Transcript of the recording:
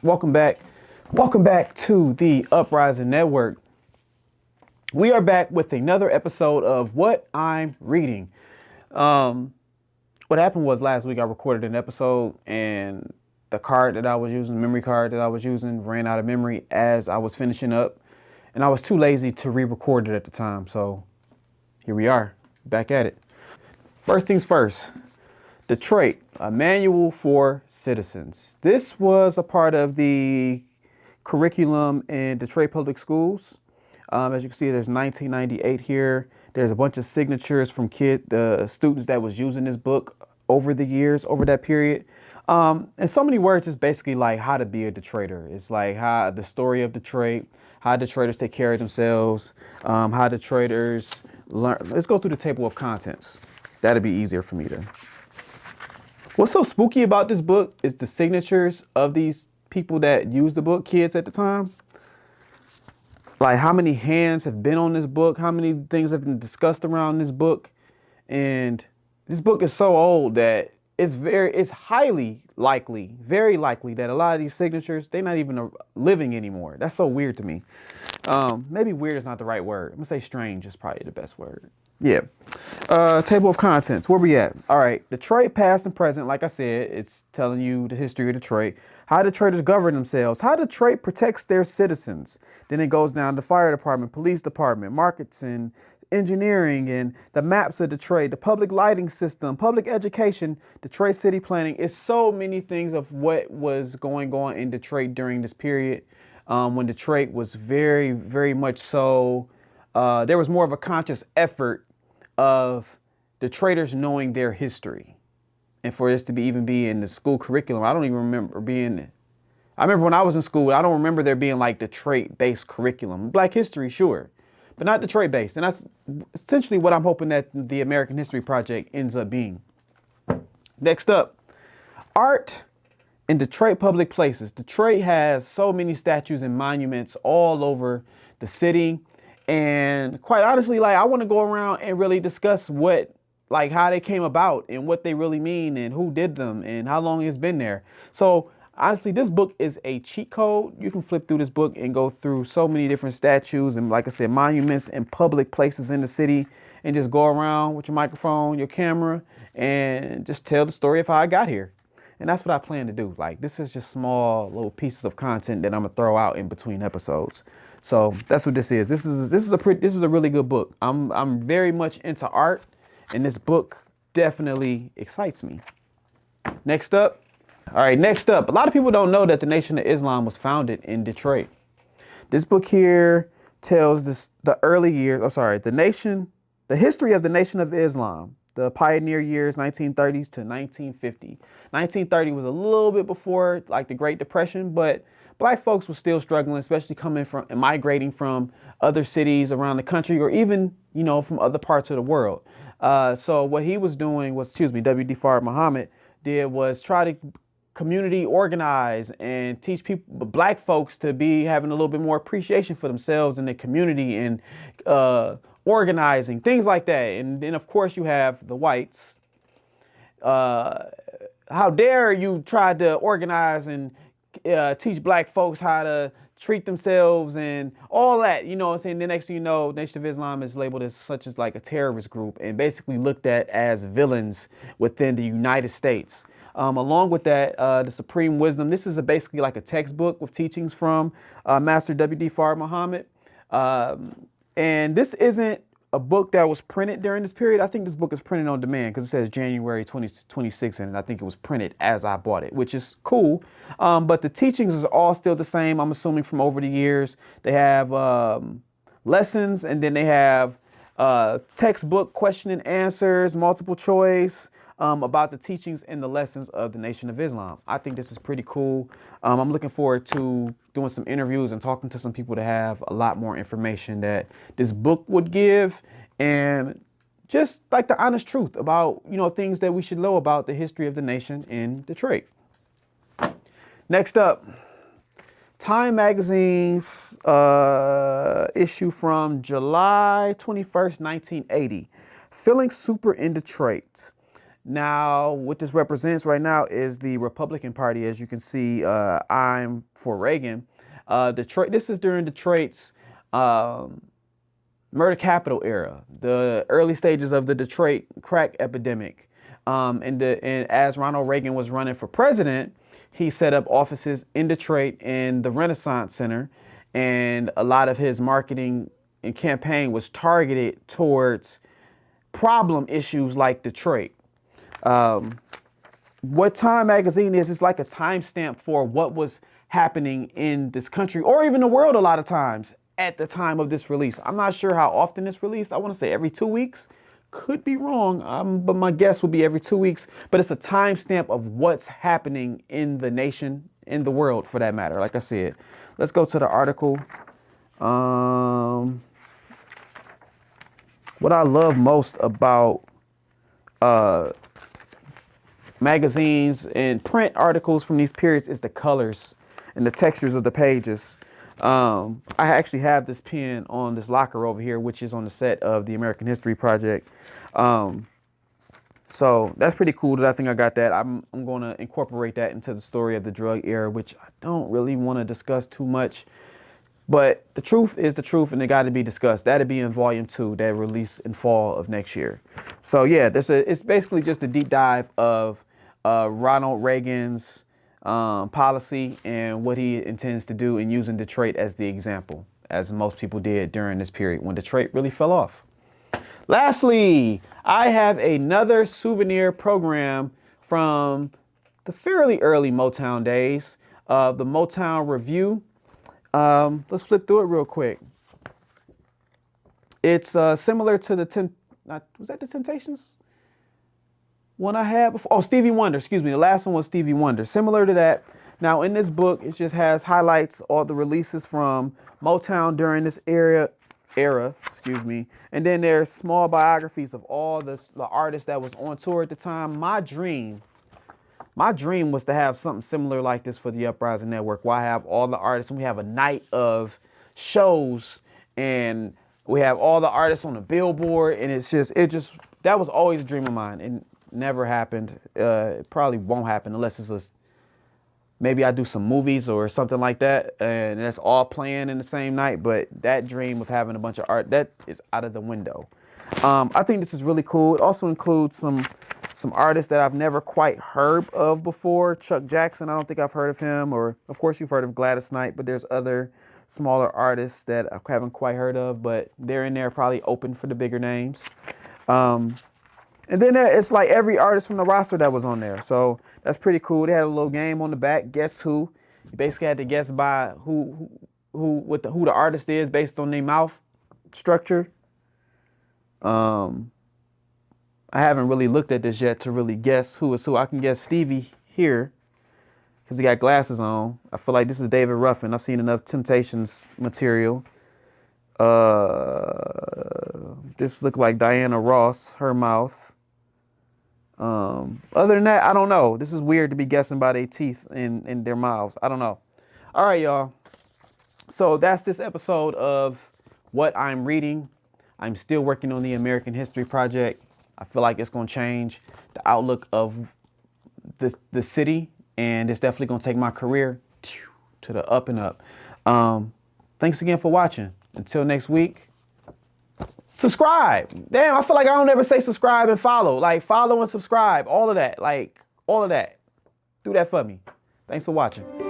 Welcome back. Welcome back to the Uprising Network. We are back with another episode of What I'm Reading. What happened was last week I recorded an episode and the card that I was using, memory card that I was using, ran out of memory as I was finishing up. And I was too lazy to re-record it at the time. So here we are, back at it. First things first. Detroit, a manual for citizens. This was a part of the curriculum in Detroit Public Schools. As you can see, there's 1998 here. There's a bunch of signatures from the students that was using this book over the years, over that period. In so many words, it's basically like how to be a Detroiter. It's like how the story of Detroit, how Detroiters take care of themselves, how Detroiters learn. Let's go through the table of contents. That'd be easier for me to. What's so spooky about this book is the signatures of these people that used the book, kids at the time. Like how many hands have been on this book, how many things have been discussed around this book. And this book is so old that it's highly likely, very likely that a lot of these signatures, they're not even living anymore. That's so weird to me. Maybe weird is not the right word. I'm gonna say strange is probably the best word. Yeah. Table of contents. Where we at? All right. Detroit, past and present. Like I said, it's telling you the history of Detroit, how Detroiters govern themselves, how Detroit protects their citizens. Then it goes down to fire department, police department, markets and engineering and the maps of Detroit, the public lighting system, public education, Detroit city planning. It's so many things of what was going on in Detroit during this period when Detroit was very, very much so. There was more of a conscious effort of Detroiters knowing their history. And for this to even be in the school curriculum, I don't even remember I remember when I was in school, I don't remember there being like Detroit-based curriculum. Black history, sure, but not Detroit-based. And that's essentially what I'm hoping that the American History Project ends up being. Next up, art in Detroit public places. Detroit has so many statues and monuments all over the city. And quite honestly, like I want to go around and really discuss how they came about and what they really mean and who did them and how long it's been there. So honestly, this book is a cheat code. You can flip through this book and go through so many different statues and, like I said, monuments and public places in the city and just go around with your microphone, your camera, and just tell the story of how I got here. And that's what I plan to do. Like, this is just small little pieces of content that I'm gonna throw out in between episodes. So that's what this is. This is a really good book. I'm very much into art, and this book definitely excites me. Next up. All right, next up. A lot of people don't know that the Nation of Islam was founded in Detroit. This book here tells the history of the Nation of Islam. The pioneer years, 1930s to 1950. 1930 was a little bit before like the Great Depression, but Black folks were still struggling, especially coming from and migrating from other cities around the country or even, from other parts of the world. So what he was doing was, W.D. Fard Muhammad did was try to community organize and teach people, Black folks, to be having a little bit more appreciation for themselves and their community and organizing, things like that. And then, of course, you have the whites. How dare you try to organize and teach Black folks how to treat themselves and all that, what I'm saying? The next thing you know, Nation of Islam is labeled as such as like a terrorist group and basically looked at as villains within the United States. Along with that, the Supreme Wisdom. This is basically like a textbook with teachings from Master W.D. Fard Muhammad. And this isn't a book that was printed during this period. I think this book is printed on demand because it says January 2026 in it. I think it was printed as I bought it, which is cool. But the teachings is all still the same, I'm assuming, from over the years. They have lessons, and then they have textbook question and answers, multiple choice, about the teachings and the lessons of the Nation of Islam. I think this is pretty cool. I'm looking forward to doing some interviews and talking to some people to have a lot more information that this book would give, and just like the honest truth about, things that we should know about the history of the nation in Detroit. Next up, Time Magazine's issue from July 21st, 1980, Feeling Super in Detroit. Now, what this represents right now is the Republican Party. As you can see, I'm for Reagan. Detroit. This is during Detroit's murder capital era, the early stages of the Detroit crack epidemic. And as Ronald Reagan was running for president, he set up offices in Detroit in the Renaissance Center, and a lot of his marketing and campaign was targeted towards problem issues like Detroit. What Time magazine is, it's like a timestamp for what was happening in this country or even the world a lot of times at the time of this release. I'm not sure how often it's released. I want to say every 2 weeks. Could be wrong, but my guess would be every 2 weeks. But it's a timestamp of what's happening in the nation, in the world for that matter. Like I said, let's go to the article. What I love most about magazines and print articles from these periods is the colors and the textures of the pages. I actually have this pen on this locker over here, which is on the set of the American History Project. So that's pretty cool that I think I got that. I'm going to incorporate that into the story of the drug era, which I don't really want to discuss too much. But the truth is the truth, and it got to be discussed. That'll be in volume 2 that release in fall of next year. So yeah, it's basically just a deep dive of Ronald Reagan's policy and what he intends to do in using Detroit as the example, as most people did during this period when Detroit really fell off. Lastly, I have another souvenir program from the fairly early Motown days, the Motown Review. Let's flip through it real quick. It's similar to the was that the Temptations one I had before? Oh, Stevie Wonder, excuse me. The last one was Stevie Wonder. Similar to that. Now in this book, it just has highlights, all the releases from Motown during this era, excuse me. And then there's small biographies of all the artists that was on tour at the time. My dream was to have something similar like this for the Uprising Network, where I have all the artists and we have a night of shows and we have all the artists on the billboard, and that was always a dream of mine and never happened. It probably won't happen unless maybe I do some movies or something like that, and that's all playing in the same night. But that dream of having a bunch of art, that is out of the window. I think this is really cool. It also includes some artists that I've never quite heard of before. Chuck Jackson, I don't think I've heard of him. Or, of course, you've heard of Gladys Knight, but there's other smaller artists that I haven't quite heard of, but they're in there probably open for the bigger names. And then it's like every artist from the roster that was on there. So that's pretty cool. They had a little game on the back. Guess who? You basically had to guess by who the artist is based on their mouth structure. I haven't really looked at this yet to really guess who is who. I can guess Stevie here because he got glasses on. I feel like this is David Ruffin. I've seen enough Temptations material. This looked like Diana Ross, her mouth. Other than that, I don't know. This is weird to be guessing by their teeth in their mouths. I don't know. All right, y'all. So that's this episode of what I'm reading. I'm still working on the American History Project. I feel like it's going to change the outlook of the city, and it's definitely going to take my career to the up and up. Thanks again for watching. Until next week. Subscribe. Damn, I feel like I don't ever say subscribe and follow. Like, follow and subscribe. All of that. Like, all of that. Do that for me. Thanks for watching.